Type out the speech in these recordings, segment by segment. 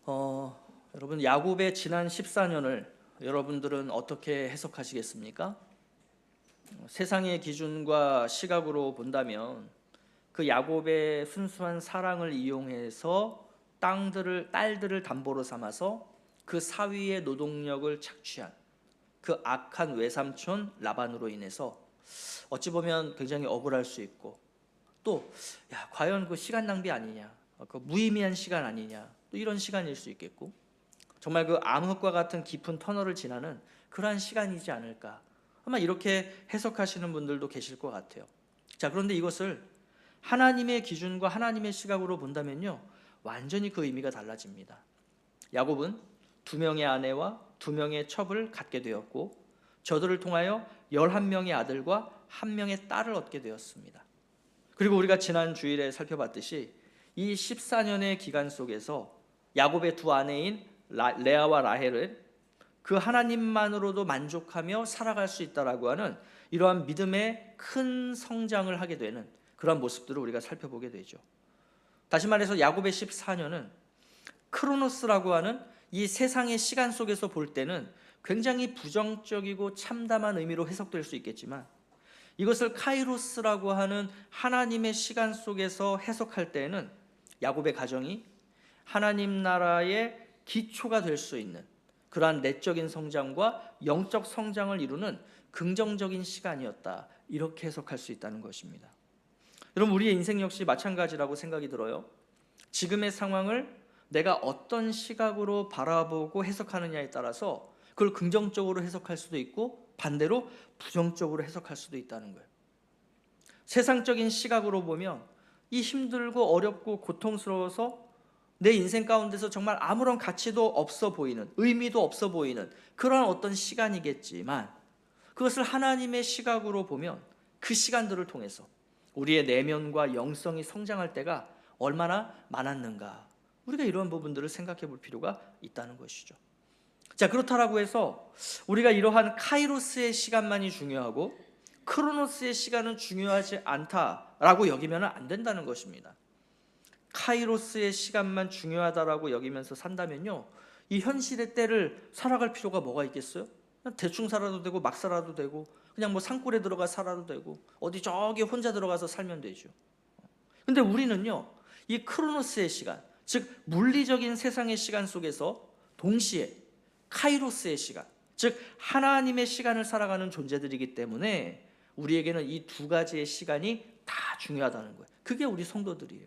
여러분, 야곱의 지난 14년을 여러분들은 어떻게 해석하시겠습니까? 세상의 기준과 시각으로 본다면 그 야곱의 순수한 사랑을 이용해서 딸들을 담보로 삼아서 그 사위의 노동력을 착취한 그 악한 외삼촌 라반으로 인해서 어찌 보면 굉장히 억울할 수 있고, 또 과연 그 시간 낭비 아니냐, 그 무의미한 시간 아니냐, 또 이런 시간일 수 있겠고, 정말 그 암흑과 같은 깊은 터널을 지나는 그러한 시간이지 않을까, 아마 이렇게 해석하시는 분들도 계실 것 같아요. 자, 그런데 이것을 하나님의 기준과 하나님의 시각으로 본다면요, 완전히 그 의미가 달라집니다. 야곱은 2명의 아내와 2명의 첩을 갖게 되었고, 저들을 통하여 11명의 아들과 1명의 딸을 얻게 되었습니다. 그리고 우리가 지난 주일에 살펴봤듯이 이 14년의 기간 속에서 야곱의 2 아내인 레아와 라헬을 그 하나님만으로도 만족하며 살아갈 수 있다라고 하는 이러한 믿음의 큰 성장을 하게 되는 그런 모습들을 우리가 살펴보게 되죠. 다시 말해서 야곱의 14년은 크로노스라고 하는 이 세상의 시간 속에서 볼 때는 굉장히 부정적이고 참담한 의미로 해석될 수 있겠지만, 이것을 카이로스라고 하는 하나님의 시간 속에서 해석할 때에는 야곱의 가정이 하나님 나라의 기초가 될 수 있는 그러한 내적인 성장과 영적 성장을 이루는 긍정적인 시간이었다, 이렇게 해석할 수 있다는 것입니다. 여러분, 우리의 인생 역시 마찬가지라고 생각이 들어요. 지금의 상황을 내가 어떤 시각으로 바라보고 해석하느냐에 따라서 그걸 긍정적으로 해석할 수도 있고 반대로 부정적으로 해석할 수도 있다는 거예요. 세상적인 시각으로 보면 이 힘들고 어렵고 고통스러워서 내 인생 가운데서 정말 아무런 가치도 없어 보이는, 의미도 없어 보이는 그런 어떤 시간이겠지만, 그것을 하나님의 시각으로 보면 그 시간들을 통해서 우리의 내면과 영성이 성장할 때가 얼마나 많았는가, 우리가 이런 부분들을 생각해 볼 필요가 있다는 것이죠. 자, 그렇다라고 해서 우리가 이러한 카이로스의 시간만이 중요하고 크로노스의 시간은 중요하지 않다라고 여기면 안 된다는 것입니다. 카이로스의 시간만 중요하다라고 여기면서 산다면요, 이 현실의 때를 살아갈 필요가 뭐가 있겠어요? 대충 살아도 되고 막 살아도 되고 그냥 뭐 산골에 들어가 살아도 되고 어디 저기 혼자 들어가서 살면 되죠. 근데 우리는요, 이 크로노스의 시간, 즉 물리적인 세상의 시간 속에서 동시에 카이로스의 시간, 즉 하나님의 시간을 살아가는 존재들이기 때문에 우리에게는 이 2가지의 시간이 다 중요하다는 거예요. 그게 우리 성도들이에요.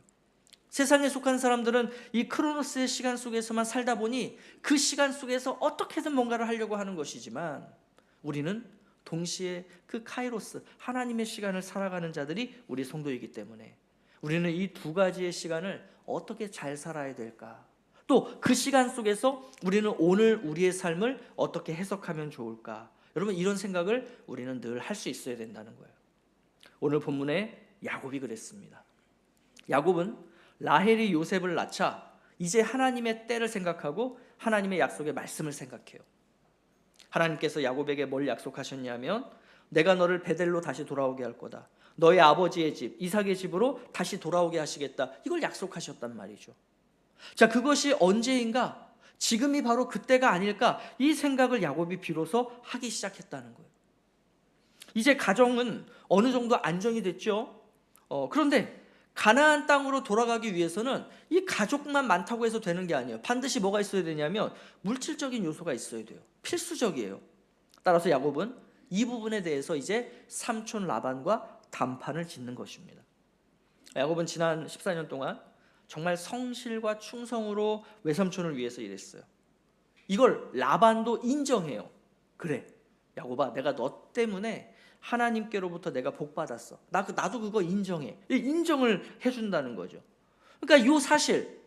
세상에 속한 사람들은 이 크로노스의 시간 속에서만 살다 보니 그 시간 속에서 어떻게든 뭔가를 하려고 하는 것이지만, 우리는 동시에 그 카이로스, 하나님의 시간을 살아가는 자들이 우리 성도이기 때문에 우리는 이 2가지의 시간을 어떻게 잘 살아야 될까, 또 그 시간 속에서 우리는 오늘 우리의 삶을 어떻게 해석하면 좋을까, 여러분, 이런 생각을 우리는 늘 할 수 있어야 된다는 거예요. 오늘 본문에 야곱이 그랬습니다. 야곱은 라헬이 요셉을 낳자 이제 하나님의 때를 생각하고 하나님의 약속의 말씀을 생각해요. 하나님께서 야곱에게 뭘 약속하셨냐면, 내가 너를 베델로 다시 돌아오게 할 거다, 너의 아버지의 집 이삭의 집으로 다시 돌아오게 하시겠다, 이걸 약속하셨단 말이죠. 자, 그것이 언제인가? 지금이 바로 그때가 아닐까, 이 생각을 야곱이 비로소 하기 시작했다는 거예요. 이제 가정은 어느 정도 안정이 됐죠. 그런데 가나안 땅으로 돌아가기 위해서는 이 가족만 많다고 해서 되는 게 아니에요. 반드시 뭐가 있어야 되냐면 물질적인 요소가 있어야 돼요. 필수적이에요. 따라서 야곱은 이 부분에 대해서 이제 삼촌 라반과 담판을 짓는 것입니다. 야곱은 지난 14년 동안 정말 성실과 충성으로 외삼촌을 위해서 일했어요. 이걸 라반도 인정해요. 그래, 야곱아, 내가 너 때문에 하나님께로부터 내가 복 받았어. 나도 그거 인정해. 인정을 해준다는 거죠. 그러니까 이 사실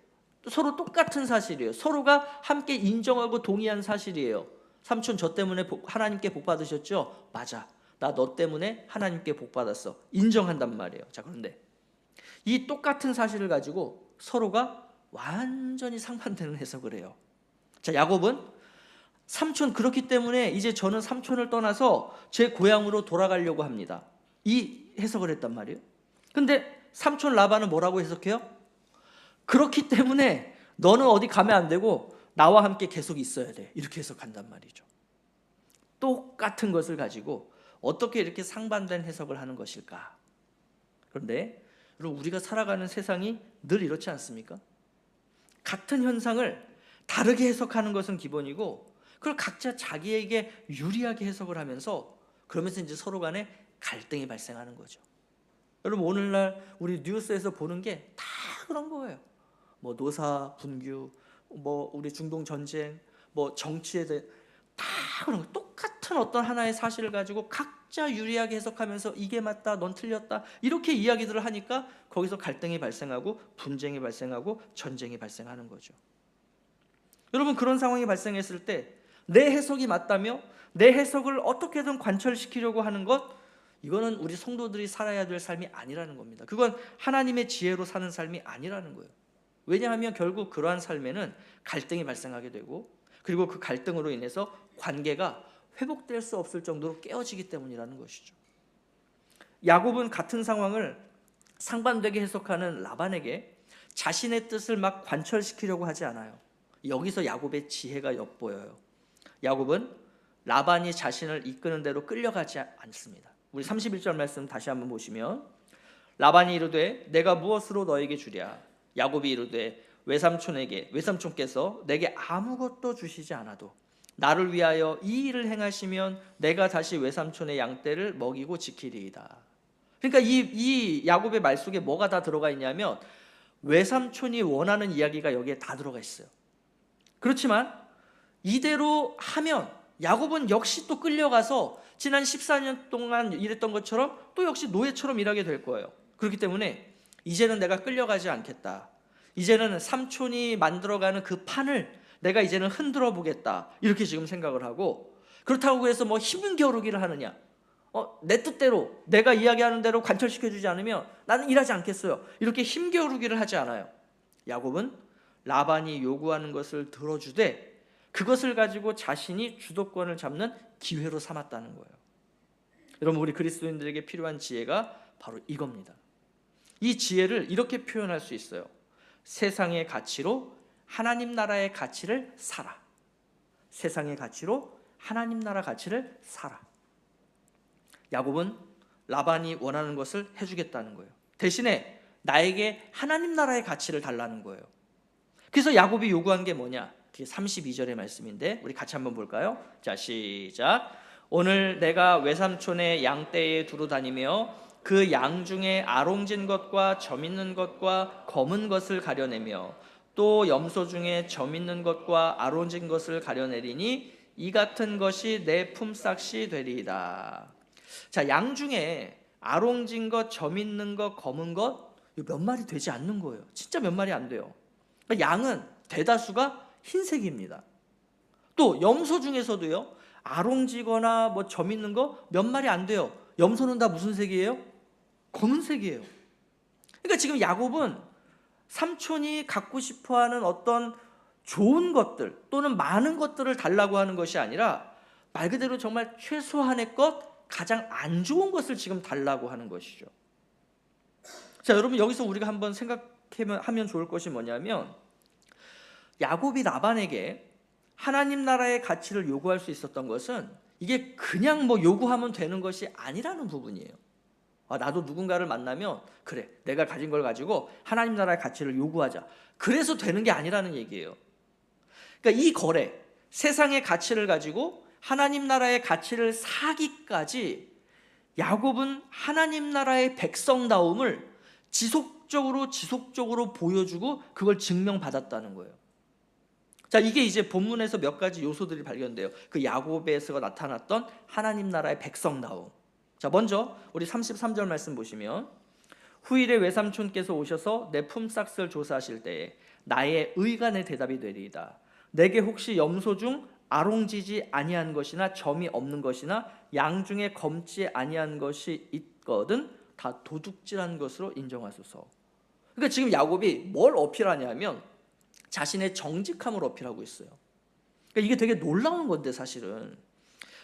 서로 똑같은 사실이에요. 서로가 함께 인정하고 동의한 사실이에요. 삼촌, 저 때문에 하나님께 복 받으셨죠? 맞아, 나 너 때문에 하나님께 복 받았어. 인정한단 말이에요. 자, 그런데 이 똑같은 사실을 가지고 서로가 완전히 상반되는 해석을 해요. 자, 야곱은 삼촌, 그렇기 때문에 이제 저는 삼촌을 떠나서 제 고향으로 돌아가려고 합니다, 이 해석을 했단 말이에요. 근데 삼촌 라반은 뭐라고 해석해요? 그렇기 때문에 너는 어디 가면 안 되고 나와 함께 계속 있어야 돼. 이렇게 해석한단 말이죠. 똑같은 것을 가지고 어떻게 이렇게 상반된 해석을 하는 것일까? 그런데 여러분, 우리가 살아가는 세상이 늘 이렇지 않습니까? 같은 현상을 다르게 해석하는 것은 기본이고, 그걸 각자 자기에게 유리하게 해석을 하면서 그러면서 이제 서로 간에 갈등이 발생하는 거죠. 여러분, 오늘날 우리 뉴스에서 보는 게 다 그런 거예요. 뭐 노사 분규, 뭐 우리 중동 전쟁, 뭐 정치에 대해 다 그런 거, 똑같은 어떤 하나의 사실을 가지고 각자 유리하게 해석하면서 이게 맞다, 넌 틀렸다, 이렇게 이야기들을 하니까 거기서 갈등이 발생하고 분쟁이 발생하고 전쟁이 발생하는 거죠. 여러분, 그런 상황이 발생했을 때 내 해석이 맞다며 내 해석을 어떻게든 관철시키려고 하는 것, 이거는 우리 성도들이 살아야 될 삶이 아니라는 겁니다. 그건 하나님의 지혜로 사는 삶이 아니라는 거예요. 왜냐하면 결국 그러한 삶에는 갈등이 발생하게 되고, 그리고 그 갈등으로 인해서 관계가 회복될 수 없을 정도로 깨어지기 때문이라는 것이죠. 야곱은 같은 상황을 상반되게 해석하는 라반에게 자신의 뜻을 막 관철시키려고 하지 않아요. 여기서 야곱의 지혜가 엿보여요. 야곱은 라반이 자신을 이끄는 대로 끌려가지 않습니다. 우리 31절 말씀 다시 한번 보시면, 라반이 이르되 내가 무엇으로 너에게 주랴. 야곱이 이르되 외삼촌께서 내게 아무것도 주시지 않아도 나를 위하여 이 일을 행하시면 내가 다시 외삼촌의 양떼를 먹이고 지키리이다. 그러니까 이 야곱의 말 속에 뭐가 다 들어가 있냐면, 외삼촌이 원하는 이야기가 여기에 다 들어가 있어요. 그렇지만 이대로 하면 야곱은 역시 또 끌려가서 지난 14년 동안 일했던 것처럼 또 역시 노예처럼 일하게 될 거예요. 그렇기 때문에 이제는 내가 끌려가지 않겠다. 이제는 삼촌이 만들어가는 그 판을 내가 이제는 흔들어 보겠다. 이렇게 지금 생각을 하고, 그렇다고 해서 뭐 힘겨루기를 하느냐, 내 뜻대로 내가 이야기하는 대로 관철시켜주지 않으면 나는 일하지 않겠어요. 이렇게 힘겨루기를 하지 않아요. 야곱은 라반이 요구하는 것을 들어주되 그것을 가지고 자신이 주도권을 잡는 기회로 삼았다는 거예요. 여러분, 우리 그리스도인들에게 필요한 지혜가 바로 이겁니다. 이 지혜를 이렇게 표현할 수 있어요. 세상의 가치로 하나님 나라의 가치를 살아. 세상의 가치로 하나님 나라 가치를 살아. 야곱은 라반이 원하는 것을 해주겠다는 거예요. 대신에 나에게 하나님 나라의 가치를 달라는 거예요. 그래서 야곱이 요구한 게 뭐냐? 그게 32절의 말씀인데 우리 같이 한번 볼까요? 자, 시작. 오늘 내가 외삼촌의 양떼에 두루 다니며 그 양 중에 아롱진 것과 점 있는 것과 검은 것을 가려내며 또 염소 중에 점 있는 것과 아롱진 것을 가려내리니 이 같은 것이 내 품삯이 되리이다. 자, 양 중에 아롱진 것, 점 있는 것, 검은 것, 몇 마리 되지 않는 거예요. 진짜 몇 마리 안 돼요. 양은 대다수가 흰색입니다. 또 염소 중에서도요, 아롱지거나 뭐 점 있는 거 몇 마리 안 돼요. 염소는 다 무슨 색이에요? 검은색이에요. 그러니까 지금 야곱은 삼촌이 갖고 싶어하는 어떤 좋은 것들 또는 많은 것들을 달라고 하는 것이 아니라 말 그대로 정말 최소한의 것, 가장 안 좋은 것을 지금 달라고 하는 것이죠. 자, 여러분, 여기서 우리가 한번 생각하면 좋을 것이 뭐냐면, 야곱이 라반에게 하나님 나라의 가치를 요구할 수 있었던 것은 이게 그냥 뭐 요구하면 되는 것이 아니라는 부분이에요. 나도 누군가를 만나면 그래, 내가 가진 걸 가지고 하나님 나라의 가치를 요구하자, 그래서 되는 게 아니라는 얘기예요. 그러니까 이 거래, 세상의 가치를 가지고 하나님 나라의 가치를 사기까지 야곱은 하나님 나라의 백성다움을 지속적으로 보여주고 그걸 증명받았다는 거예요. 자, 이게 이제 본문에서 몇 가지 요소들이 발견돼요. 그 야곱에서 나타났던 하나님 나라의 백성다움. 자, 먼저 우리 33절 말씀 보시면, 후일에 외삼촌께서 오셔서 내 품삯을 조사하실 때에 나의 의가 내 대답이 되리이다. 내게 혹시 염소 중 아롱지지 아니한 것이나 점이 없는 것이나 양 중에 검지 아니한 것이 있거든 다 도둑질한 것으로 인정하소서. 그러니까 지금 야곱이 뭘 어필하냐면 자신의 정직함을 어필하고 있어요. 그러니까 이게 되게 놀라운 건데, 사실은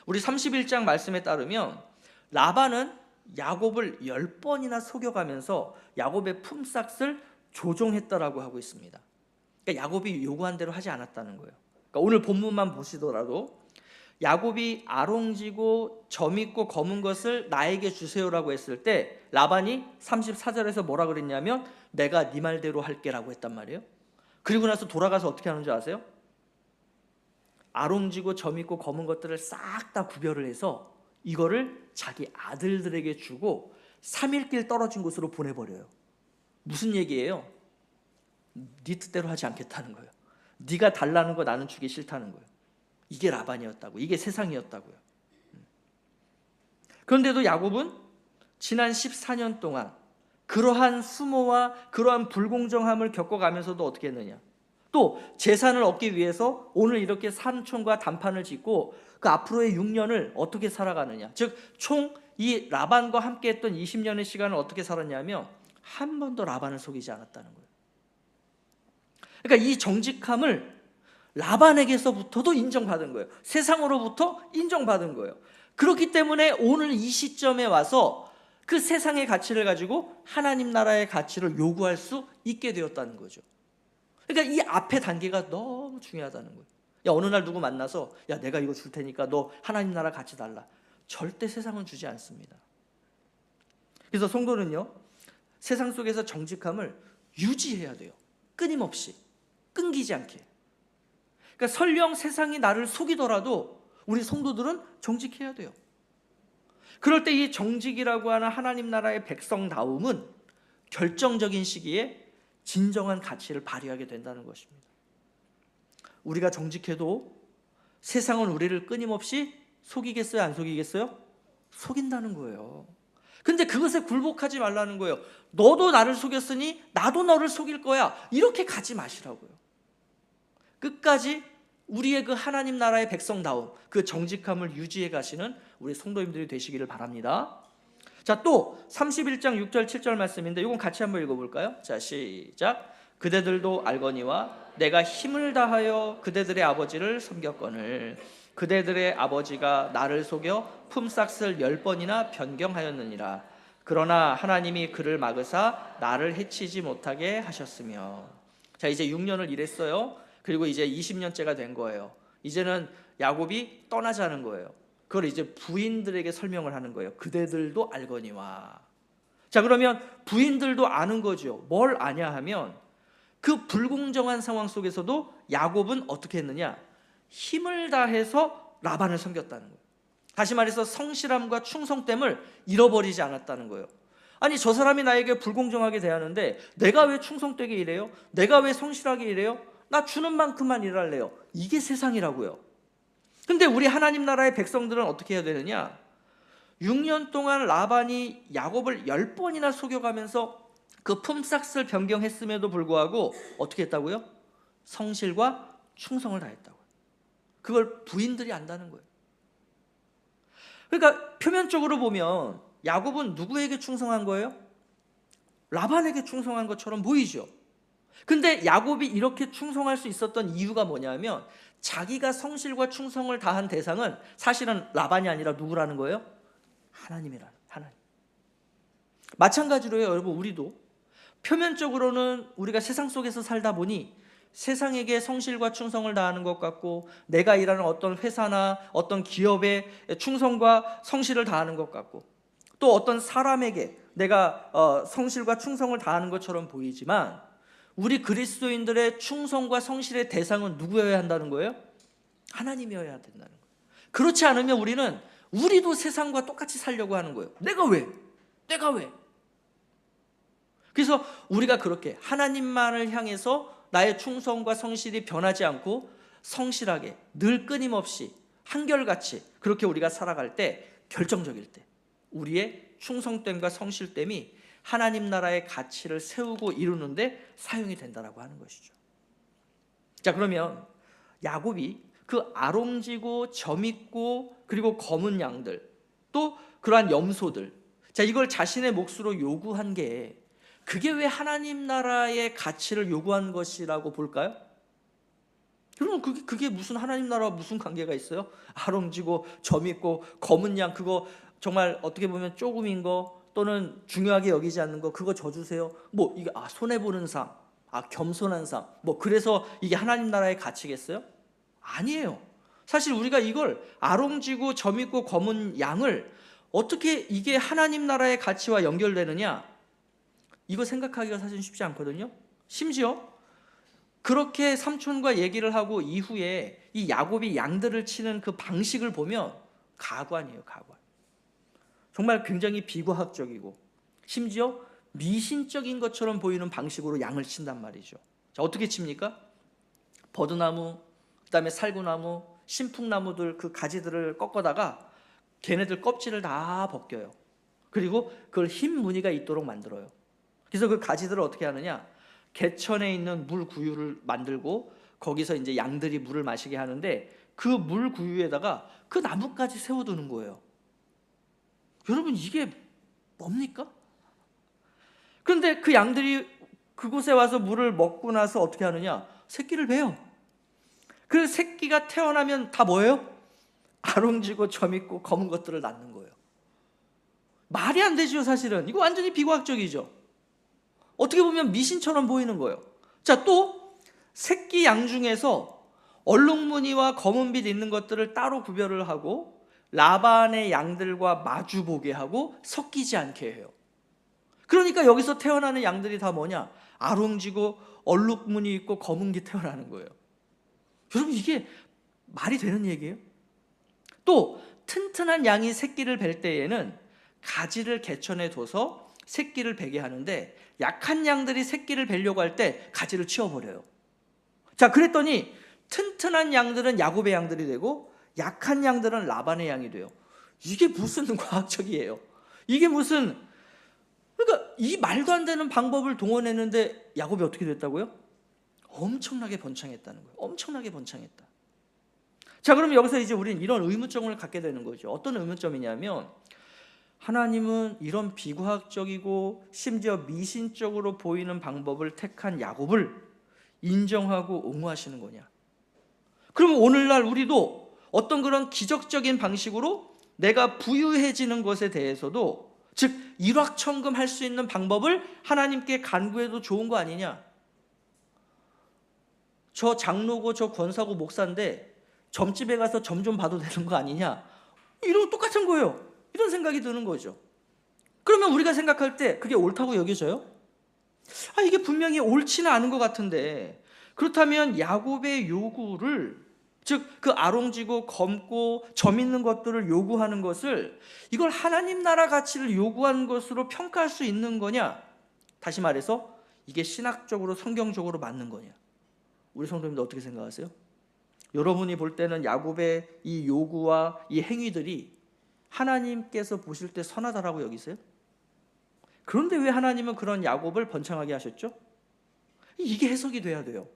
우리 31장 말씀에 따르면 라반은 야곱을 10번이나 속여가면서 야곱의 품삯을 조종했다라고 하고 있습니다. 그러니까 야곱이 요구한 대로 하지 않았다는 거예요. 그러니까 오늘 본문만 보시더라도 야곱이 아롱지고 점있고 검은 것을 나에게 주세요라고 했을 때 라반이 34절에서 뭐라 그랬냐면 내가 네 말대로 할게라고 했단 말이에요. 그리고 나서 돌아가서 어떻게 하는 줄 아세요? 아롱지고 점있고 검은 것들을 싹 다 구별을 해서 이거를 자기 아들들에게 주고 3일 길 떨어진 곳으로 보내버려요. 무슨 얘기예요? 네 뜻대로 하지 않겠다는 거예요. 네가 달라는 거 나는 주기 싫다는 거예요. 이게 라반이었다고, 이게 세상이었다고요. 그런데도 야곱은 지난 14년 동안 그러한 수모와 그러한 불공정함을 겪어가면서도 어떻게 했느냐, 또 재산을 얻기 위해서 오늘 이렇게 삼촌과 단판을 짓고 그 앞으로의 6년을 어떻게 살아가느냐, 즉 총 이 라반과 함께 했던 20년의 시간을 어떻게 살았냐면 한 번도 라반을 속이지 않았다는 거예요. 그러니까 이 정직함을 라반에게서부터도 인정받은 거예요. 세상으로부터 인정받은 거예요. 그렇기 때문에 오늘 이 시점에 와서 그 세상의 가치를 가지고 하나님 나라의 가치를 요구할 수 있게 되었다는 거죠. 그러니까 이 앞에 단계가 너무 중요하다는 거예요. 야, 어느 날 누구 만나서 야, 내가 이거 줄 테니까 너 하나님 나라 가치 달라. 절대 세상은 주지 않습니다. 그래서 성도는요, 세상 속에서 정직함을 유지해야 돼요. 끊임없이, 끊기지 않게. 그러니까 설령 세상이 나를 속이더라도 우리 성도들은 정직해야 돼요. 그럴 때 이 정직이라고 하는 하나님 나라의 백성다움은 결정적인 시기에 진정한 가치를 발휘하게 된다는 것입니다. 우리가 정직해도 세상은 우리를 끊임없이 속이겠어요? 안 속이겠어요? 속인다는 거예요. 근데 그것에 굴복하지 말라는 거예요. 너도 나를 속였으니 나도 너를 속일 거야. 이렇게 가지 마시라고요. 끝까지 우리의 그 하나님 나라의 백성다움, 그 정직함을 유지해 가시는 우리 성도님들이 되시기를 바랍니다. 자, 또 31장 6절 7절 말씀인데 이건 같이 한번 읽어볼까요? 자, 시작. 그대들도 알거니와 내가 힘을 다하여 그대들의 아버지를 섬겼거늘 그대들의 아버지가 나를 속여 품삯을 10번이나 변경하였느니라. 그러나 하나님이 그를 막으사 나를 해치지 못하게 하셨으며. 자, 이제 6년을 일했어요. 그리고 이제 20년째가 된 거예요. 이제는 야곱이 떠나자는 거예요. 그걸 이제 부인들에게 설명을 하는 거예요. 그대들도 알거니와. 자, 그러면 부인들도 아는 거죠. 뭘 아냐 하면 그 불공정한 상황 속에서도 야곱은 어떻게 했느냐, 힘을 다해서 라반을 섬겼다는 거예요. 다시 말해서 성실함과 충성됨을 잃어버리지 않았다는 거예요. 아니, 저 사람이 나에게 불공정하게 대하는데 내가 왜 충성되게 일해요? 내가 왜 성실하게 일해요? 나 주는 만큼만 일할래요. 이게 세상이라고요. 근데 우리 하나님 나라의 백성들은 어떻게 해야 되느냐, 6년 동안 라반이 야곱을 10번이나 속여가면서 그 품삯을 변경했음에도 불구하고 어떻게 했다고요? 성실과 충성을 다했다고요. 그걸 부인들이 안다는 거예요. 그러니까 표면적으로 보면 야곱은 누구에게 충성한 거예요? 라반에게 충성한 것처럼 보이죠. 근데 야곱이 이렇게 충성할 수 있었던 이유가 뭐냐면 자기가 성실과 충성을 다한 대상은 사실은 라반이 아니라 누구라는 거예요? 하나님이라는, 하나님. 마찬가지로요, 여러분, 우리도 표면적으로는 우리가 세상 속에서 살다 보니 세상에게 성실과 충성을 다하는 것 같고 내가 일하는 어떤 회사나 어떤 기업에 충성과 성실을 다하는 것 같고 또 어떤 사람에게 내가 성실과 충성을 다하는 것처럼 보이지만 우리 그리스도인들의 충성과 성실의 대상은 누구여야 한다는 거예요? 하나님이어야 된다는 거예요. 그렇지 않으면 우리도 세상과 똑같이 살려고 하는 거예요. 내가 왜? 그래서 우리가 그렇게 하나님만을 향해서 나의 충성과 성실이 변하지 않고 성실하게 늘 끊임없이 한결같이 그렇게 우리가 살아갈 때, 결정적일 때 우리의 충성됨과 성실됨이 하나님 나라의 가치를 세우고 이루는데 사용이 된다라고 하는 것이죠. 자, 그러면 야곱이 그 아롱지고 점있고 그리고 검은 양들, 또 그러한 염소들, 자, 이걸 자신의 몫으로 요구한 게 그게 왜 하나님 나라의 가치를 요구한 것이라고 볼까요? 여러분, 그게 무슨 하나님 나라와 무슨 관계가 있어요? 아롱지고 점있고 검은 양, 그거 정말 어떻게 보면 조금인 거 또는 중요하게 여기지 않는 거, 그거 줘 주세요. 뭐 이게 손해 보는 삶, 겸손한 삶. 그래서 이게 하나님 나라의 가치겠어요? 아니에요. 사실 우리가 이걸 아롱지고 점있고 검은 양을 어떻게 이게 하나님 나라의 가치와 연결되느냐? 이거 생각하기가 사실 쉽지 않거든요. 심지어 그렇게 삼촌과 얘기를 하고 이후에 이 야곱이 양들을 치는 그 방식을 보면 가관이에요, 가관. 정말 굉장히 비과학적이고 심지어 미신적인 것처럼 보이는 방식으로 양을 친단 말이죠. 자, 어떻게 칩니까? 버드나무, 그다음에 살구나무, 신풍나무들 그 가지들을 꺾어다가 걔네들 껍질을 다 벗겨요. 그리고 그걸 흰 무늬가 있도록 만들어요. 그래서 그 가지들을 어떻게 하느냐? 개천에 있는 물 구유를 만들고 거기서 이제 양들이 물을 마시게 하는데 그 물 구유에다가 그 나뭇가지 세워두는 거예요. 여러분 이게 뭡니까? 그런데 그 양들이 그곳에 와서 물을 먹고 나서 어떻게 하느냐? 새끼를 베요. 그 새끼가 태어나면 다 뭐예요? 아롱지고 점있고 검은 것들을 낳는 거예요. 말이 안 되죠, 사실은. 이거 완전히 비과학적이죠. 어떻게 보면 미신처럼 보이는 거예요. 자, 또 새끼 양 중에서 얼룩무늬와 검은빛 있는 것들을 따로 구별을 하고 라반의 양들과 마주 보게 하고 섞이지 않게 해요. 그러니까 여기서 태어나는 양들이 다 뭐냐? 아롱지고 얼룩무늬 있고 검은 게 태어나는 거예요. 여러분 이게 말이 되는 얘기예요? 또 튼튼한 양이 새끼를 뵐 때에는 가지를 개천에 둬서 새끼를 베게 하는데 약한 양들이 새끼를 뵈려고 할 때 가지를 치워버려요. 자, 그랬더니 튼튼한 양들은 야곱의 양들이 되고 약한 양들은 라반의 양이 돼요. 이게 무슨 과학적이에요? 이게 무슨, 그러니까 이 말도 안 되는 방법을 동원했는데 야곱이 어떻게 됐다고요? 엄청나게 번창했다는 거예요. 엄청나게 번창했다. 자, 그러면 여기서 이제 우리는 이런 의문점을 갖게 되는 거죠. 어떤 의문점이냐면 하나님은 이런 비과학적이고 심지어 미신적으로 보이는 방법을 택한 야곱을 인정하고 옹호하시는 거냐? 그러면 오늘날 우리도 어떤 그런 기적적인 방식으로 내가 부유해지는 것에 대해서도, 즉 일확천금 할 수 있는 방법을 하나님께 간구해도 좋은 거 아니냐? 저 장로고 저 권사고 목사인데 점집에 가서 점 좀 봐도 되는 거 아니냐? 이런 똑같은 거예요. 이런 생각이 드는 거죠. 그러면 우리가 생각할 때 그게 옳다고 여겨져요? 이게 분명히 옳지는 않은 것 같은데, 그렇다면 야곱의 요구를, 즉 그 아롱지고 검고 점 있는 것들을 요구하는 것을 이걸 하나님 나라 가치를 요구한 것으로 평가할 수 있는 거냐? 다시 말해서 이게 신학적으로 성경적으로 맞는 거냐? 우리 성도님들 어떻게 생각하세요? 여러분이 볼 때는 야곱의 이 요구와 이 행위들이 하나님께서 보실 때 선하다라고 여기세요? 그런데 왜 하나님은 그런 야곱을 번창하게 하셨죠? 이게 해석이 돼야 돼요.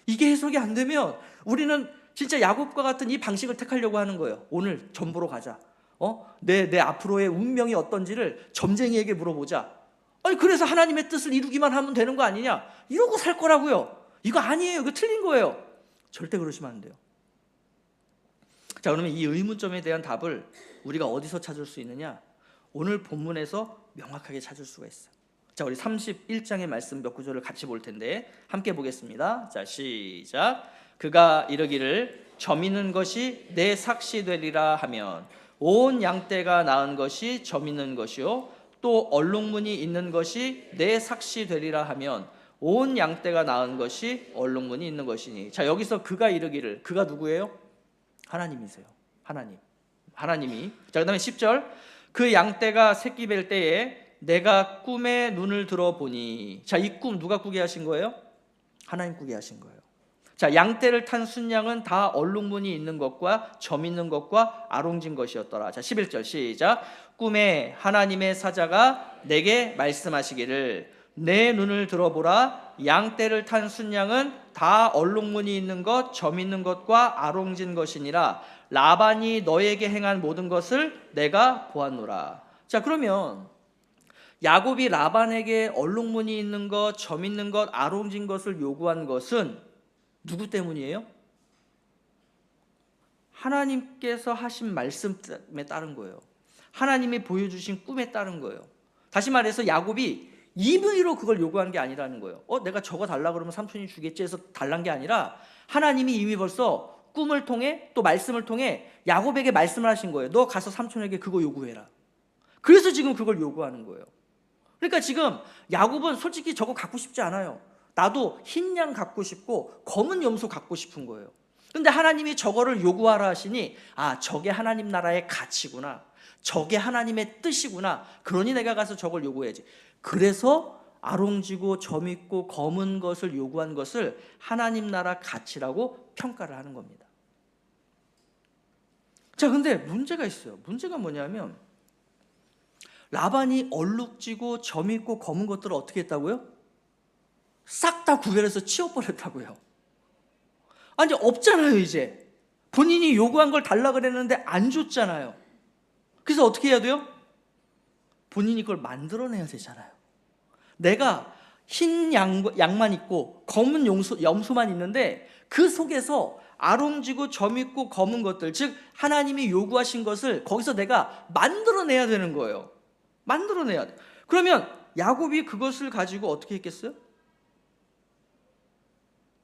이게 해석이 안 되면 우리는 진짜 야곱과 같은 이 방식을 택하려고 하는 거예요. 오늘 점 보러 가자. 내 앞으로의 운명이 어떤지를 점쟁이에게 물어보자. 그래서 하나님의 뜻을 이루기만 하면 되는 거 아니냐? 이러고 살 거라고요. 이거 아니에요. 이거 틀린 거예요. 절대 그러시면 안 돼요. 자, 그러면 이 의문점에 대한 답을 우리가 어디서 찾을 수 있느냐? 오늘 본문에서 명확하게 찾을 수가 있어요. 자, 우리 31장의 말씀 몇 구절을 같이 볼 텐데 함께 보겠습니다. 자, 시작. 그가 이르기를 점 있는 것이 내 삭시 되리라 하면 온 양떼가 낳은 것이 점 있는 것이요 또 얼룩무늬 있는 것이 내 삭시 되리라 하면 온 양떼가 낳은 것이 얼룩무늬 있는 것이니. 자, 여기서 그가 이르기를, 그가 누구예요? 하나님이세요. 하나님이. 자, 그다음에 10절. 그 양떼가 새끼 뵐 때에 내가 꿈에 눈을 들어보니. 자, 이 꿈 누가 꾸게 하신 거예요? 하나님 꾸게 하신 거예요. 자, 양떼를 탄 순양은 다 얼룩무늬 있는 것과 점 있는 것과 아롱진 것이었더라. 자, 11절 시작. 꿈에 하나님의 사자가 내게 말씀하시기를 내 눈을 들어보라. 양떼를 탄 순양은 다 얼룩무늬 있는 것, 점 있는 것과 아롱진 것이니라. 라반이 너에게 행한 모든 것을 내가 보았노라. 자, 그러면 야곱이 라반에게 얼룩무늬 있는 것, 점 있는 것, 아롱진 것을 요구한 것은 누구 때문이에요? 하나님께서 하신 말씀에 따른 거예요. 하나님이 보여주신 꿈에 따른 거예요. 다시 말해서 야곱이 임의로 그걸 요구하는 게 아니라는 거예요. 내가 저거 달라 그러면 삼촌이 주겠지 해서 달란 게 아니라 하나님이 이미 벌써 꿈을 통해 또 말씀을 통해 야곱에게 말씀을 하신 거예요. 너 가서 삼촌에게 그거 요구해라. 그래서 지금 그걸 요구하는 거예요. 그러니까 지금 야곱은 솔직히 저거 갖고 싶지 않아요. 나도 흰 양 갖고 싶고 검은 염소 갖고 싶은 거예요. 근데 하나님이 저거를 요구하라 하시니 저게 하나님 나라의 가치구나, 저게 하나님의 뜻이구나, 그러니 내가 가서 저걸 요구해야지. 그래서 아롱지고 점있고 검은 것을 요구한 것을 하나님 나라 가치라고 평가를 하는 겁니다. 자, 근데 문제가 있어요. 문제가 뭐냐면 라반이 얼룩지고 점있고 검은 것들을 어떻게 했다고요? 싹 다 구별해서 치워버렸다고요. 아니, 없잖아요. 이제 본인이 요구한 걸 달라 그랬는데 안 줬잖아요. 그래서 어떻게 해야 돼요? 본인이 그걸 만들어내야 되잖아요. 내가 흰 양만 있고 검은 염소만 있는데 그 속에서 아롱지고 점있고 검은 것들, 즉 하나님이 요구하신 것을 거기서 내가 만들어내야 되는 거예요. 만들어내야 돼. 그러면 야곱이 그것을 가지고 어떻게 했겠어요?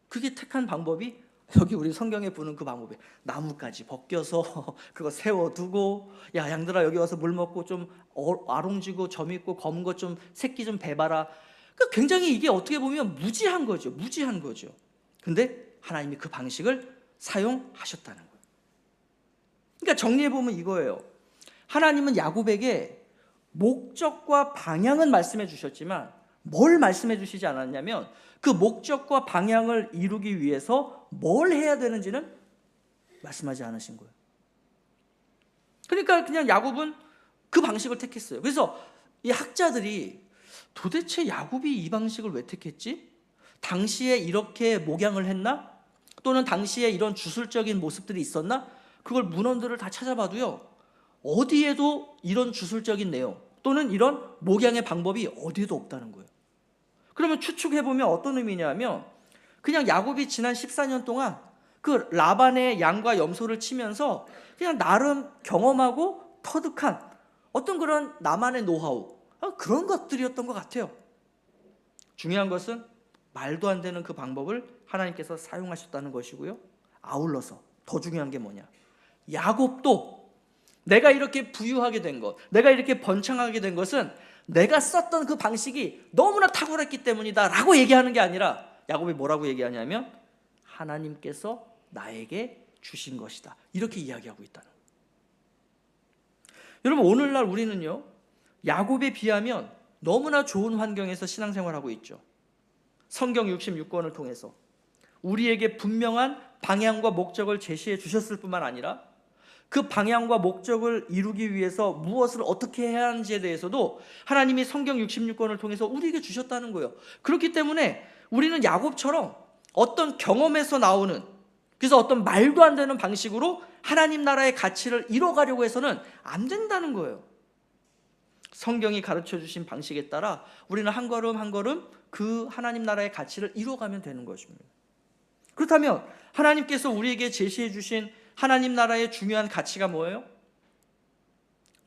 그게 택한 방법이 여기 우리 성경에 보는 그 방법이에요. 나뭇가지 벗겨서 그거 세워두고, 야, 양들아 여기 와서 물 먹고 좀 아롱지고 점있고 검은 것 좀 새끼 좀 베봐라. 그러니까 굉장히 이게 어떻게 보면 무지한 거죠. 무지한 거죠. 근데 하나님이 그 방식을 사용하셨다는 거예요. 그러니까 정리해보면 이거예요. 하나님은 야곱에게 목적과 방향은 말씀해 주셨지만 뭘 말씀해 주시지 않았냐면 그 목적과 방향을 이루기 위해서 뭘 해야 되는지는 말씀하지 않으신 거예요. 그러니까 그냥 야곱은 그 방식을 택했어요. 그래서 이 학자들이 도대체 야곱이 이 방식을 왜 택했지? 당시에 이렇게 목양을 했나? 또는 당시에 이런 주술적인 모습들이 있었나? 그걸 문헌들을 다 찾아봐도요, 어디에도 이런 주술적인 내용 또는 이런 목양의 방법이 어디에도 없다는 거예요. 그러면 추측해보면 어떤 의미냐면 그냥 야곱이 지난 14년 동안 그 라반의 양과 염소를 치면서 그냥 나름 경험하고 터득한 어떤 그런 나만의 노하우, 그런 것들이었던 것 같아요. 중요한 것은 말도 안 되는 그 방법을 하나님께서 사용하셨다는 것이고요. 아울러서 더 중요한 게 뭐냐, 야곱도 내가 이렇게 부유하게 된 것, 내가 이렇게 번창하게 된 것은 내가 썼던 그 방식이 너무나 탁월했기 때문이다 라고 얘기하는 게 아니라 야곱이 뭐라고 얘기하냐면 하나님께서 나에게 주신 것이다, 이렇게 이야기하고 있다는 거예요. 여러분, 오늘날 우리는요, 야곱에 비하면 너무나 좋은 환경에서 신앙생활하고 있죠. 성경 66권을 통해서 우리에게 분명한 방향과 목적을 제시해 주셨을 뿐만 아니라 그 방향과 목적을 이루기 위해서 무엇을 어떻게 해야 하는지에 대해서도 하나님이 성경 66권을 통해서 우리에게 주셨다는 거예요. 그렇기 때문에 우리는 야곱처럼 어떤 경험에서 나오는, 그래서 어떤 말도 안 되는 방식으로 하나님 나라의 가치를 이뤄가려고 해서는 안 된다는 거예요. 성경이 가르쳐 주신 방식에 따라 우리는 한 걸음 한 걸음 그 하나님 나라의 가치를 이뤄가면 되는 것입니다. 그렇다면 하나님께서 우리에게 제시해 주신 하나님 나라의 중요한 가치가 뭐예요?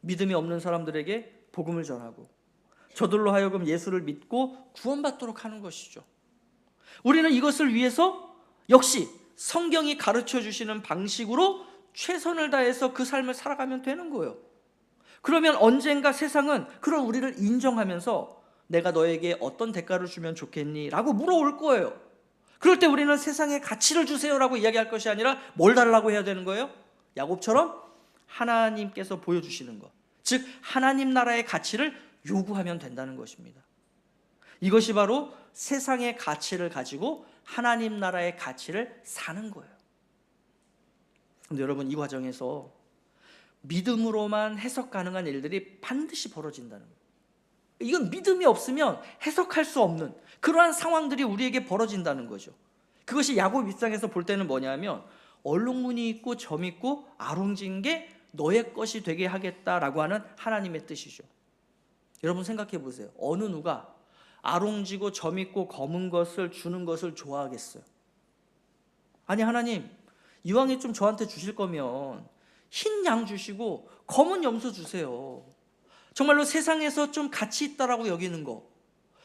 믿음이 없는 사람들에게 복음을 전하고 저들로 하여금 예수를 믿고 구원받도록 하는 것이죠. 우리는 이것을 위해서 역시 성경이 가르쳐 주시는 방식으로 최선을 다해서 그 삶을 살아가면 되는 거예요. 그러면 언젠가 세상은 그런 우리를 인정하면서 내가 너에게 어떤 대가를 주면 좋겠니? 라고 물어올 거예요. 그럴 때 우리는 세상에 가치를 주세요라고 이야기할 것이 아니라 뭘 달라고 해야 되는 거예요? 야곱처럼 하나님께서 보여주시는 것, 즉 하나님 나라의 가치를 요구하면 된다는 것입니다. 이것이 바로 세상의 가치를 가지고 하나님 나라의 가치를 사는 거예요. 그런데 여러분, 이 과정에서 믿음으로만 해석 가능한 일들이 반드시 벌어진다는 거예요. 이건 믿음이 없으면 해석할 수 없는 그러한 상황들이 우리에게 벌어진다는 거죠. 그것이 야곱 입장에서 볼 때는 뭐냐면 얼룩무늬 있고 점 있고 아롱진 게 너의 것이 되게 하겠다라고 하는 하나님의 뜻이죠. 여러분 생각해 보세요. 어느 누가 아롱지고 점 있고 검은 것을 주는 것을 좋아하겠어요? 아니, 하나님 이왕에 좀 저한테 주실 거면 흰 양 주시고 검은 염소 주세요. 정말로 세상에서 좀 가치 있다라고 여기는 거,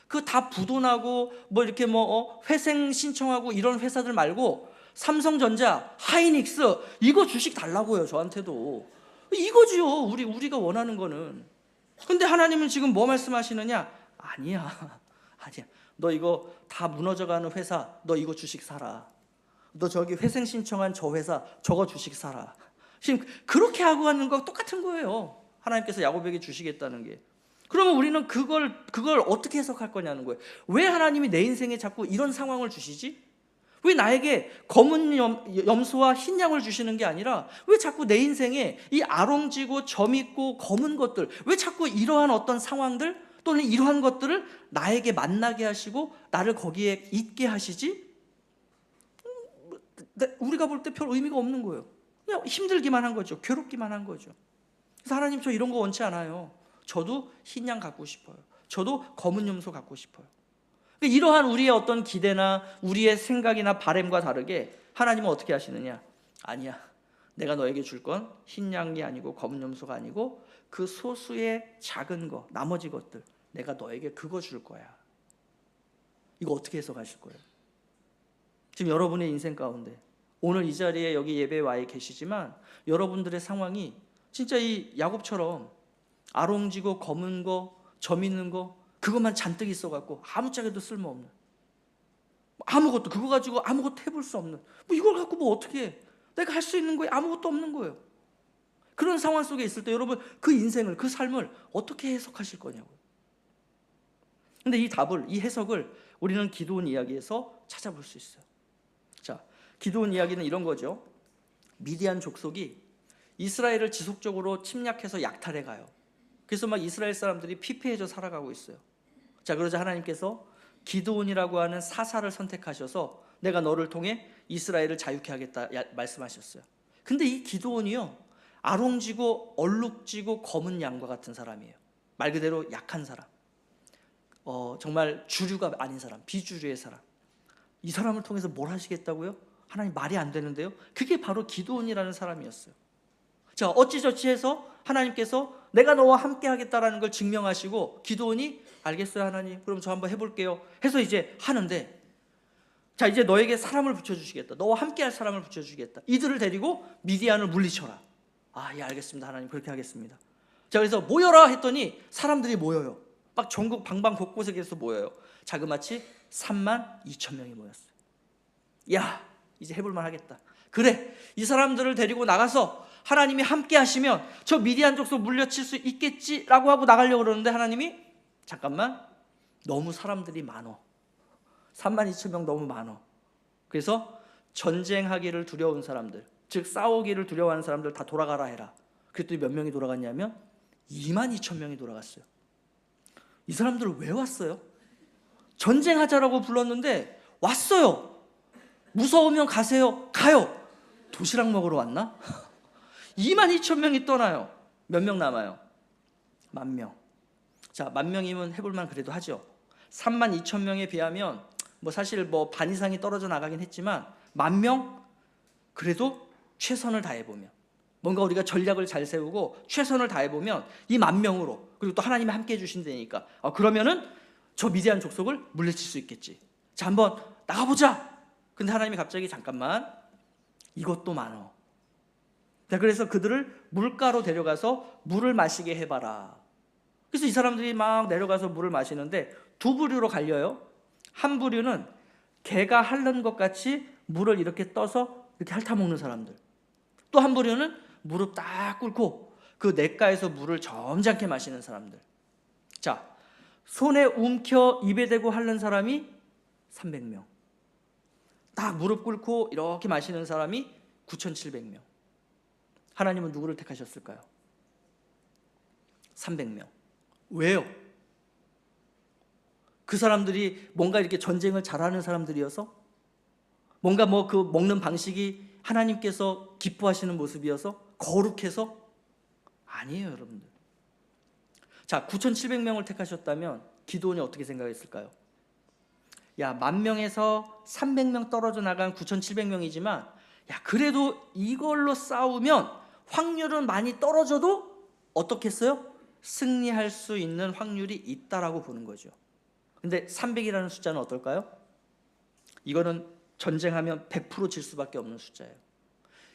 그 다 부도나고 뭐 이렇게 뭐 회생 신청하고 이런 회사들 말고 삼성전자, 하이닉스 이거 주식 달라고요. 저한테도 이거지요. 우리가 원하는 거는. 근데 하나님은 지금 뭐 말씀하시느냐? 아니야. 너 이거 다 무너져가는 회사, 너 이거 주식 사라. 너 저기 회생 신청한 저 회사, 저거 주식 사라. 지금 그렇게 하고 하는 거 똑같은 거예요. 하나님께서 야곱에게 주시겠다는 게. 그러면 우리는 그걸 어떻게 해석할 거냐는 거예요. 왜 하나님이 내 인생에 자꾸 이런 상황을 주시지? 왜 나에게 검은 염소와 흰 양을 주시는 게 아니라 왜 자꾸 내 인생에 이 아롱지고 점 있고 검은 것들, 왜 자꾸 이러한 어떤 상황들 또는 이러한 것들을 나에게 만나게 하시고 나를 거기에 있게 하시지? 우리가 볼 때 별 의미가 없는 거예요. 그냥 힘들기만 한 거죠. 괴롭기만 한 거죠. 그래서 하나님, 저 이런 거 원치 않아요. 저도 흰 양 갖고 싶어요. 저도 검은 염소 갖고 싶어요. 이러한 우리의 어떤 기대나 우리의 생각이나 바램과 다르게 하나님은 어떻게 하시느냐? 아니야. 내가 너에게 줄 건 흰 양이 아니고 검은 염소가 아니고 그 소수의 작은 거, 나머지 것들 내가 너에게 그거 줄 거야. 이거 어떻게 해석하실 거예요? 지금 여러분의 인생 가운데 오늘 이 자리에 여기 예배에 와 계시지만 여러분들의 상황이 진짜 이 야곱처럼 아롱지고 검은 거, 점 있는 거 그것만 잔뜩 있어갖고 아무짝에도 쓸모없는, 아무것도 그거 가지고 아무것도 해볼 수 없는, 뭐 이걸 갖고 뭐 어떻게 해? 내가 할 수 있는 거에 아무것도 없는 거예요. 그런 상황 속에 있을 때 여러분 그 인생을, 그 삶을 어떻게 해석하실 거냐고요. 근데 이 답을, 이 해석을 우리는 기드온 이야기에서 찾아볼 수 있어요. 자, 기드온 이야기는 이런 거죠. 미디안 족속이 이스라엘을 지속적으로 침략해서 약탈해 가요. 그래서 막 이스라엘 사람들이 피폐해져 살아가고 있어요. 자, 그러자 하나님께서 기드온이라고 하는 사사를 선택하셔서 내가 너를 통해 이스라엘을 자유케 하겠다 말씀하셨어요. 근데 이 기드온이요, 아롱지고 얼룩지고 검은 양과 같은 사람이에요. 말 그대로 약한 사람, 정말 주류가 아닌 사람, 비주류의 사람. 이 사람을 통해서 뭘 하시겠다고요? 하나님, 말이 안 되는데요. 그게 바로 기드온이라는 사람이었어요. 자, 어찌저찌 해서 하나님께서 내가 너와 함께 하겠다라는 걸 증명하시고 기드온이 알겠어요 하나님, 그럼 저 한번 해볼게요 해서 이제 하는데, 자, 이제 너에게 사람을 붙여주시겠다, 너와 함께 할 사람을 붙여주겠다, 이들을 데리고 미디안을 물리쳐라. 아, 예, 알겠습니다 하나님, 그렇게 하겠습니다. 자, 그래서 모여라 했더니 사람들이 모여요. 막 전국 방방 곳곳에서 모여요. 자그마치 32,000명이 모였어요. 야, 이제 해볼만 하겠다. 그래, 이 사람들을 데리고 나가서 하나님이 함께 하시면 저 미디안 족속 물려칠 수 있겠지라고 하고 나가려고 그러는데 하나님이 잠깐만, 너무 사람들이 많어. 32,000명 너무 많어. 그래서 전쟁하기를 두려운 사람들, 즉 싸우기를 두려워하는 사람들 다 돌아가라 해라. 그랬더니 몇 명이 돌아갔냐면 22,000명이 돌아갔어요. 이 사람들은 왜 왔어요? 전쟁하자라고 불렀는데 왔어요. 무서우면 가세요. 가요. 도시락 먹으러 왔나? 22,000명이 떠나요. 몇 명 남아요? 10,000명. 자, 10,000명이면 해볼만 그래도 하죠. 32,000명에 비하면 뭐 사실 뭐 반 이상이 떨어져 나가긴 했지만 10,000명 그래도 최선을 다해보면, 뭔가 우리가 전략을 잘 세우고 최선을 다해보면 이 10,000명으로, 그리고 또 하나님이 함께 해주신다니까 그러면은 저 미디안 족속을 물리칠 수 있겠지. 자, 한번 나가보자. 근데 하나님이 갑자기 잠깐만, 이것도 많어. 자, 그래서 그들을 물가로 데려가서 물을 마시게 해봐라. 그래서 이 사람들이 막 내려가서 물을 마시는데 두 부류로 갈려요. 한 부류는 개가 핥는 것 같이 물을 이렇게 떠서 이렇게 핥아먹는 사람들. 또 한 부류는 무릎 딱 꿇고 그 냇가에서 물을 점잖게 마시는 사람들. 자, 손에 움켜 입에 대고 핥는 사람이 300명. 딱 무릎 꿇고 이렇게 마시는 사람이 9,700명. 하나님은 누구를 택하셨을까요? 300명. 왜요? 그 사람들이 뭔가 이렇게 전쟁을 잘하는 사람들이어서? 뭔가 뭐 그 먹는 방식이 하나님께서 기뻐하시는 모습이어서? 거룩해서? 아니에요, 여러분들. 자, 9,700명을 택하셨다면 기드온이 어떻게 생각했을까요? 야, 10,000명에서 300명 떨어져 나간 9,700명이지만 야, 그래도 이걸로 싸우면 확률은 많이 떨어져도 어떻겠어요? 승리할 수 있는 확률이 있다라고 보는 거죠. 근데 300이라는 숫자는 어떨까요? 이거는 전쟁하면 100%질 수밖에 없는 숫자예요.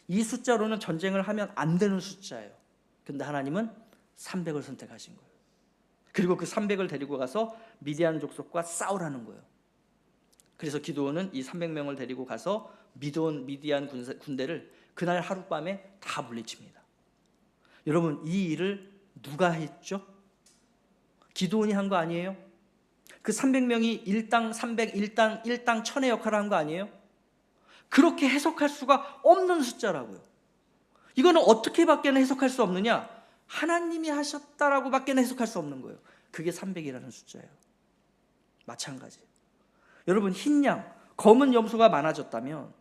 이 숫자로는 전쟁을 하면 안 되는 숫자예요. 근데 하나님은 300을 선택하신 거예요. 그리고 그 300을 데리고 가서 미디안 족속과 싸우라는 거예요. 그래서 기드온은 이 300명을 데리고 가서 미디안 군대를 그날 하룻밤에 다 물리칩니다. 여러분, 이 일을 누가 했죠? 기드온이 한 거 아니에요? 그 300명이 일당 300, 일당 1000의 역할을 한 거 아니에요? 그렇게 해석할 수가 없는 숫자라고요. 이거는 어떻게 밖에는 해석할 수 없느냐? 하나님이 하셨다라고 밖에는 해석할 수 없는 거예요. 그게 300이라는 숫자예요. 마찬가지. 여러분, 흰 양, 검은 염소가 많아졌다면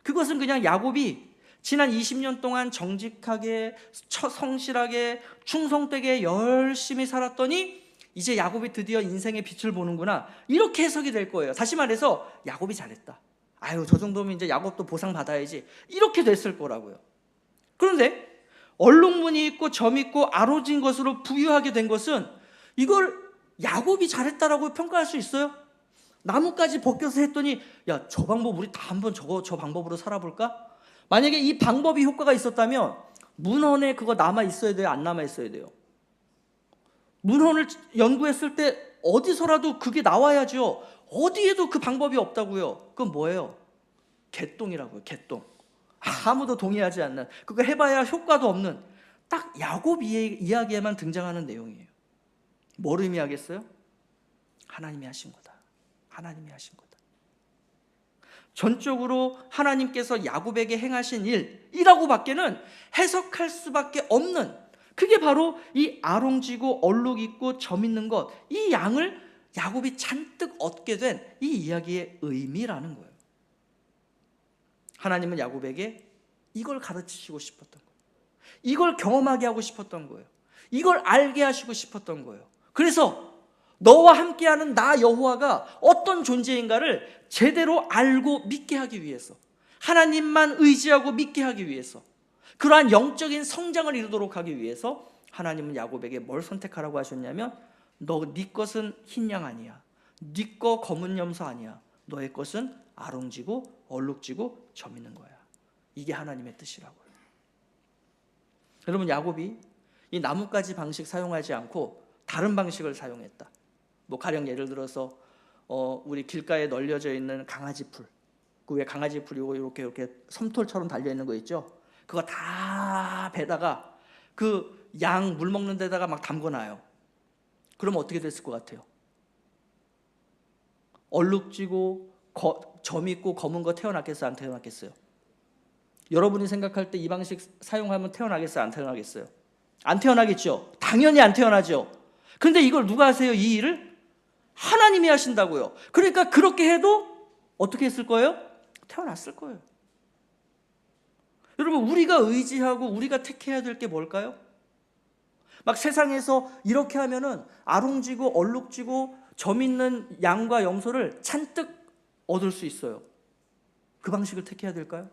그것은 그냥 야곱이 지난 20년 동안 정직하게, 성실하게, 충성되게 열심히 살았더니 이제 야곱이 드디어 인생의 빛을 보는구나, 이렇게 해석이 될 거예요. 다시 말해서 야곱이 잘했다, 아유 저 정도면 이제 야곱도 보상 받아야지, 이렇게 됐을 거라고요. 그런데 얼룩무늬 있고 점 있고 아로진 것으로 부유하게 된 것은, 이걸 야곱이 잘했다라고 평가할 수 있어요? 나뭇가지 벗겨서 했더니 야, 저 방법 우리 다 한번 저 방법으로 살아볼까? 만약에 이 방법이 효과가 있었다면 문헌에 그거 남아 있어야 돼요? 안 남아 있어야 돼요? 문헌을 연구했을 때 어디서라도 그게 나와야죠. 어디에도 그 방법이 없다고요. 그건 뭐예요? 개똥이라고요. 개똥. 아무도 동의하지 않는, 그거 해봐야 효과도 없는, 딱 야곱 이야기에만 등장하는 내용이에요. 뭘 의미하겠어요? 하나님이 하신 거다. 하나님이 하신 거다. 전적으로 하나님께서 야곱에게 행하신 일이라고 밖에는 해석할 수밖에 없는, 그게 바로 이 아롱지고 얼룩 있고 점 있는 것, 이 양을 야곱이 잔뜩 얻게 된 이 이야기의 의미라는 거예요. 하나님은 야곱에게 이걸 가르치시고 싶었던 거예요. 이걸 경험하게 하고 싶었던 거예요. 이걸 알게 하시고 싶었던 거예요. 그래서 너와 함께하는 나 여호와가 어떤 존재인가를 제대로 알고 믿게 하기 위해서, 하나님만 의지하고 믿게 하기 위해서, 그러한 영적인 성장을 이루도록 하기 위해서 하나님은 야곱에게 뭘 선택하라고 하셨냐면, 네 것은 흰 양 아니야, 네 거 검은 염소 아니야, 너의 것은 아롱지고 얼룩지고 점 있는 거야. 이게 하나님의 뜻이라고요. 여러분, 야곱이 이 나뭇가지 방식 사용하지 않고 다른 방식을 사용했다. 뭐 가령 예를 들어서 우리 길가에 널려져 있는 강아지 풀, 그 왜 강아지 풀이 이렇게 솜털처럼 달려 있는 거 있죠? 그거 다 배다가 그 양 물 먹는 데다가 막 담궈놔요. 그러면 어떻게 됐을 것 같아요? 얼룩지고 점 있고 검은 거 태어났겠어요? 안 태어났겠어요? 여러분이 생각할 때 이 방식 사용하면 태어나겠어요? 안 태어나겠어요? 안 태어나겠죠? 당연히 안 태어나죠. 그런데 이걸 누가 하세요? 이 일을? 하나님이 하신다고요. 그러니까 그렇게 해도 어떻게 했을 거예요? 태어났을 거예요. 여러분, 우리가 의지하고 우리가 택해야 될 게 뭘까요? 막 세상에서 이렇게 하면은 아롱지고 얼룩지고 점 있는 양과 염소를 잔뜩 얻을 수 있어요. 그 방식을 택해야 될까요?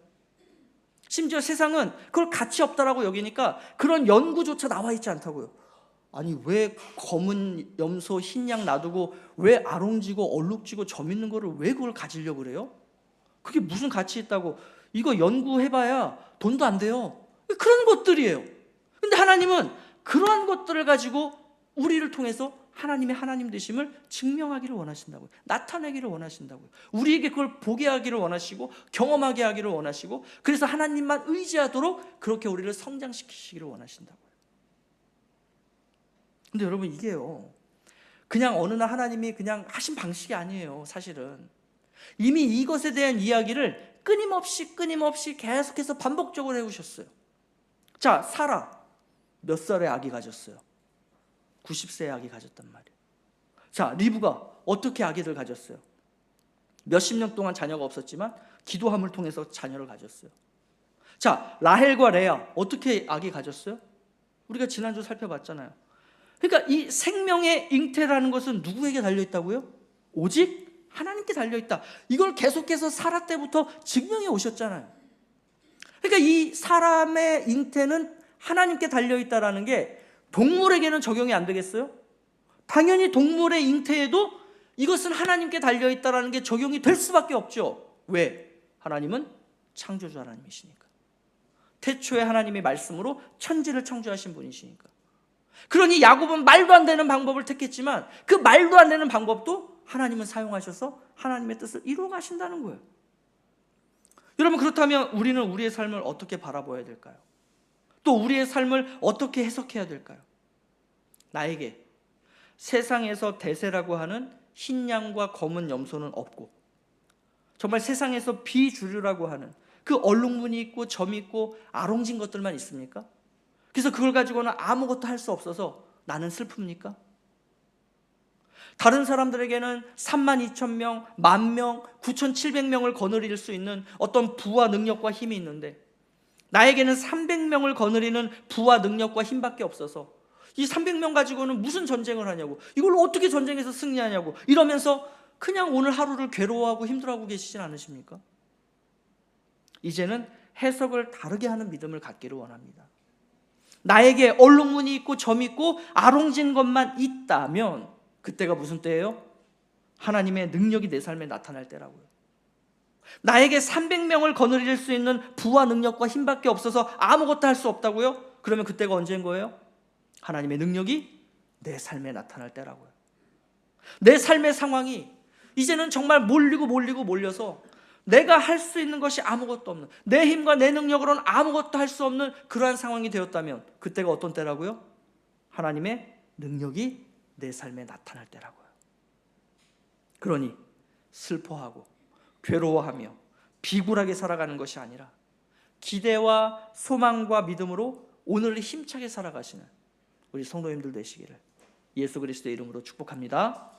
심지어 세상은 그걸 가치 없다라고 여기니까 그런 연구조차 나와 있지 않다고요. 아니, 왜 검은 염소 흰 양 놔두고 왜 아롱지고 얼룩지고 점 있는 거를 왜 그걸 가지려고 그래요? 그게 무슨 가치 있다고? 이거 연구해봐야 돈도 안 돼요. 그런 것들이에요. 근데 하나님은 그러한 것들을 가지고 우리를 통해서 하나님의 하나님 되심을 증명하기를 원하신다고요. 나타내기를 원하신다고요. 우리에게 그걸 보게 하기를 원하시고 경험하게 하기를 원하시고, 그래서 하나님만 의지하도록 그렇게 우리를 성장시키시기를 원하신다고요. 근데 여러분, 이게요, 그냥 어느 날 하나님이 그냥 하신 방식이 아니에요. 사실은 이미 이것에 대한 이야기를 끊임없이 계속해서 반복적으로 해오셨어요. 자, 사라 몇 살에 아기 가졌어요? 90세에 아기 가졌단 말이에요. 자, 리브가 어떻게 아기를 가졌어요? 몇십 년 동안 자녀가 없었지만 기도함을 통해서 자녀를 가졌어요. 자, 라헬과 레아 어떻게 아기 가졌어요? 우리가 지난주 살펴봤잖아요. 그러니까 이 생명의 잉태라는 것은 누구에게 달려있다고요? 오직 하나님께 달려있다. 이걸 계속해서 사라 때부터 증명해 오셨잖아요. 그러니까 이 사람의 잉태는 하나님께 달려있다라는 게 동물에게는 적용이 안 되겠어요? 당연히 동물의 잉태에도 이것은 하나님께 달려있다라는 게 적용이 될 수밖에 없죠. 왜? 하나님은 창조주 하나님이시니까. 태초에 하나님의 말씀으로 천지를 창조하신 분이시니까. 그러니 야곱은 말도 안 되는 방법을 택했지만 그 말도 안 되는 방법도 하나님은 사용하셔서 하나님의 뜻을 이루어 가신다는 거예요. 여러분, 그렇다면 우리는 우리의 삶을 어떻게 바라봐야 될까요? 또 우리의 삶을 어떻게 해석해야 될까요? 나에게 세상에서 대세라고 하는 흰 양과 검은 염소는 없고, 정말 세상에서 비주류라고 하는 그 얼룩무늬 있고 점 있고 아롱진 것들만 있습니까? 그래서 그걸 가지고는 아무것도 할 수 없어서 나는 슬픕니까? 다른 사람들에게는 32,000명, 10,000명, 9,700명을 거느릴 수 있는 어떤 부와 능력과 힘이 있는데 나에게는 300명을 거느리는 부와 능력과 힘밖에 없어서 이 300명 가지고는 무슨 전쟁을 하냐고, 이걸로 어떻게 전쟁에서 승리하냐고 이러면서 그냥 오늘 하루를 괴로워하고 힘들어하고 계시진 않으십니까? 이제는 해석을 다르게 하는 믿음을 갖기를 원합니다. 나에게 얼룩무늬 있고 점 있고 아롱진 것만 있다면 그때가 무슨 때예요? 하나님의 능력이 내 삶에 나타날 때라고요. 나에게 300명을 거느릴 수 있는 부와 능력과 힘밖에 없어서 아무것도 할 수 없다고요? 그러면 그때가 언제인 거예요? 하나님의 능력이 내 삶에 나타날 때라고요. 내 삶의 상황이 이제는 정말 몰려서 내가 할 수 있는 것이 아무것도 없는, 내 힘과 내 능력으로는 아무것도 할 수 없는 그러한 상황이 되었다면 그때가 어떤 때라고요? 하나님의 능력이 내 삶에 나타날 때라고요. 그러니 슬퍼하고 괴로워하며 비굴하게 살아가는 것이 아니라 기대와 소망과 믿음으로 오늘을 힘차게 살아가시는 우리 성도님들 되시기를 예수 그리스도의 이름으로 축복합니다.